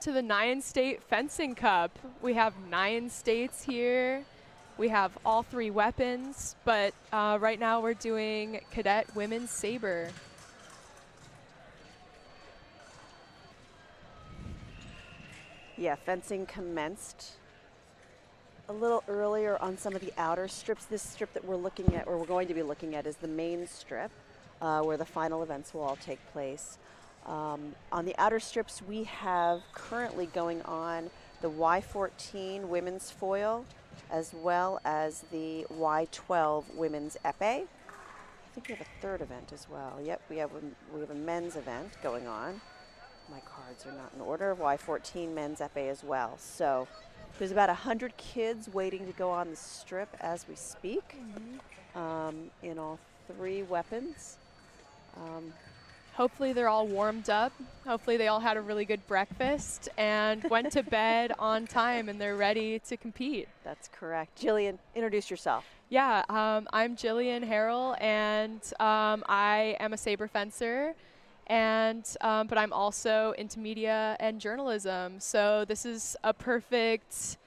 To the 9-state Fencing Cup. We have 9 states here. We have all 3 weapons, but right now we're doing Cadet Women's Saber. Yeah, fencing commenced a little earlier on some of the outer strips. This strip that we're looking at, or we're going to be looking at, is the main strip, where the final events will all take place. On the outer strips, we have currently going on the Y14 women's foil, as well as the Y12 women's epee. I think we have a third event as well. Yep, we have a men's event going on. My cards are not in order. Y14 men's epee as well. So there's about 100 kids waiting to go on the strip as we speak, in all 3 weapons. Hopefully they're all warmed up. Hopefully they all had a really good breakfast and went to bed on time and they're ready to compete. That's correct. Jillian, introduce yourself. Yeah, I'm Jillian Harrell, and I am a saber fencer, and but I'm also into media and journalism. So this is a perfect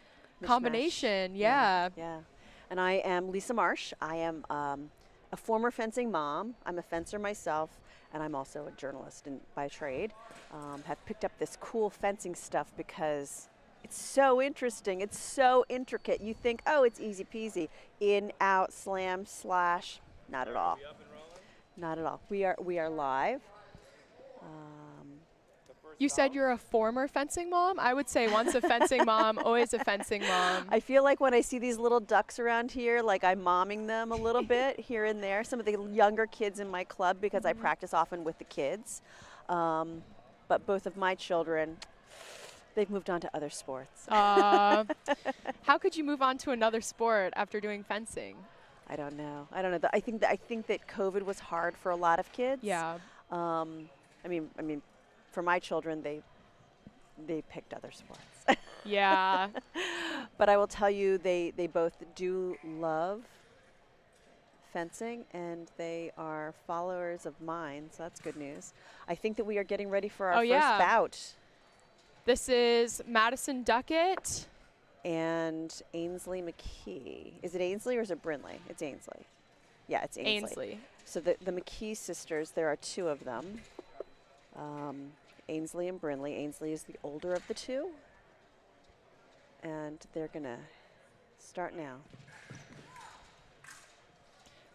combination. Yeah. And I am Lisa Marsh. I am a former fencing mom. I'm a fencer myself, and I'm also a journalist by trade. Have picked up this cool fencing stuff because it's so interesting. It's so intricate. You think, oh, it's easy peasy. In, out, slam, slash. Not at all. Not at all. We are live. You said you're a former fencing mom? I would say once a fencing mom, always a fencing mom. I feel like when I see these little ducks around here, like I'm momming them a little bit here and there. Some of the younger kids in my club, because I practice often with the kids. But both of my children, they've moved on to other sports. How could you move on to another sport after doing fencing? I don't know. I think that COVID was hard for a lot of kids. Yeah. I mean, for my children, they picked other sports. Yeah. But I will tell you, they both do love fencing, and they are followers of mine, so that's good news. I think that we are getting ready for our first bout. This is Madison Duckett and Ainsley McKee. Is it Ainsley or is it Brinley? It's Ainsley. Yeah, it's Ainsley. Ainsley. So the McKee sisters, there are 2 of them. Ainsley and Brinley. Ainsley is the older of the 2. And they're going to start now.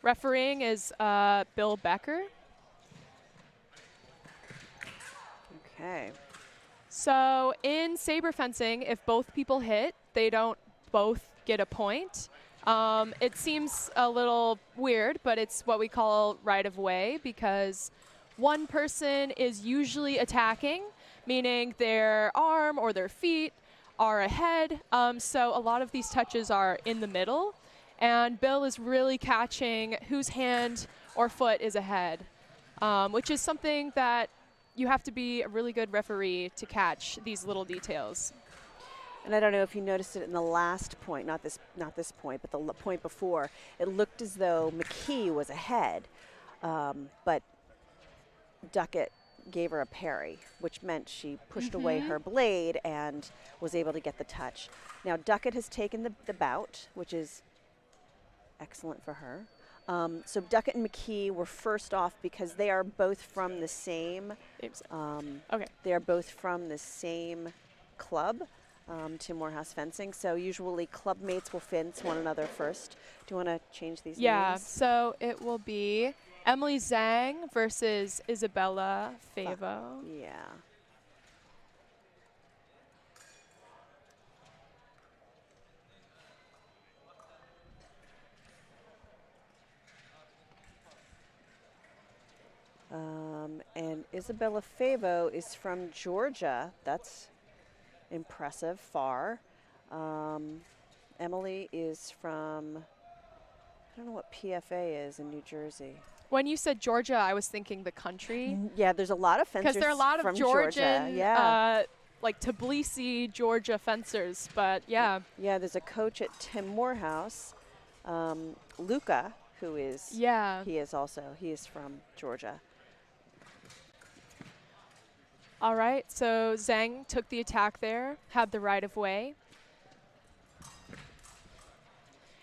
Refereeing is Bill Becker. Okay. So in saber fencing, if both people hit, they don't both get a point. It seems a little weird, but it's what we call right of way, because one person is usually attacking, meaning their arm or their feet are ahead. So a lot of these touches are in the middle, and Bill is really catching whose hand or foot is ahead, which is something that you have to be a really good referee to catch these little details. And I don't know if you noticed it in the last point, not this point, but the point before. It looked as though McKee was ahead, but Duckett gave her a parry, which meant she pushed away her blade and was able to get the touch. Now Duckett has taken the bout, which is excellent for her. So Duckett and McKee were first off because they are both from the same. They are both from the same club, Tim Morehouse Fencing. So usually club mates will fence one another first. Do you want to change these names? Yeah. So it will be Emily Zhang versus Isabella Favo. Yeah. And Isabella Favo is from Georgia. That's impressive, far. Emily is from, I don't know what PFA is in New Jersey. When you said Georgia, I was thinking the country. Yeah, there's a lot of fencers because there are a lot of Georgian, like Tbilisi, Georgia fencers, but yeah. Yeah, there's a coach at Tim Morehouse, Luca, who is, he is from Georgia. All right, so Zhang took the attack there, had the right of way.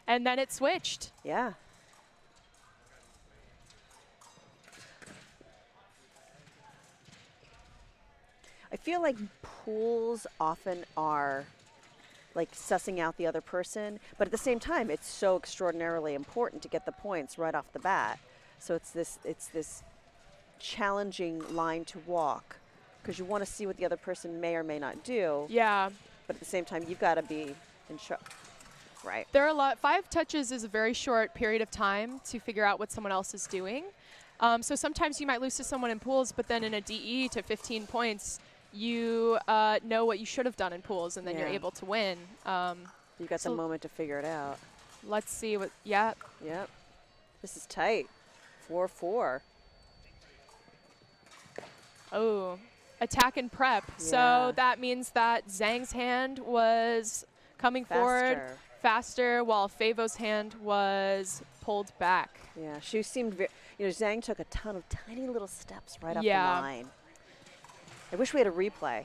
And then it switched. Yeah. I feel like pools often are like sussing out the other person, but at the same time, it's so extraordinarily important to get the points right off the bat. So it's this challenging line to walk because you want to see what the other person may or may not do. Yeah. But at the same time, you've got to be in show. Right. There are a lot. 5 touches is a very short period of time to figure out what someone else is doing. So sometimes you might lose to someone in pools, but then in a DE to 15 points, you know what you should have done in pools, and then you're able to win. You got the moment to figure it out. Let's see what. Yeah. Yep. This is tight. 4-4. Oh, attack and prep. So that means that Zhang's hand was coming forward faster, while Favo's hand was pulled back. Yeah, she seemed very. Zhang took a ton of tiny little steps right up the line. I wish we had a replay.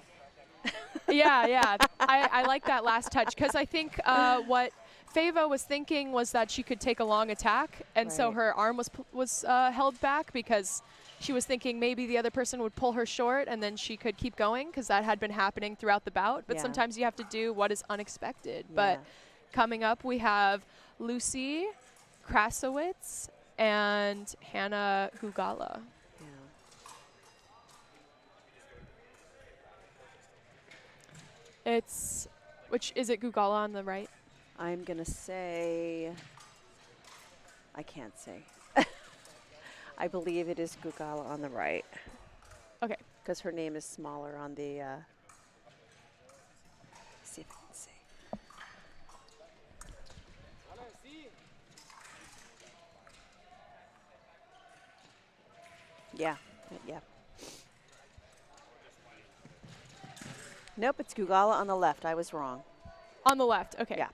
Yeah. I like that last touch because I think what Favo was thinking was that she could take a long attack, and so her arm was held back because she was thinking maybe the other person would pull her short and then she could keep going because that had been happening throughout the bout. But sometimes you have to do what is unexpected. But coming up, we have Lucy Krasowitz and Hannah Gugala. Is it Gugala on the right? I'm going to say, I can't say. I believe it is Gugala on the right. Okay. Because her name is smaller on the, see if I can see. Yeah. Nope, it's Gugala on the left. I was wrong. On the left, okay. Yeah.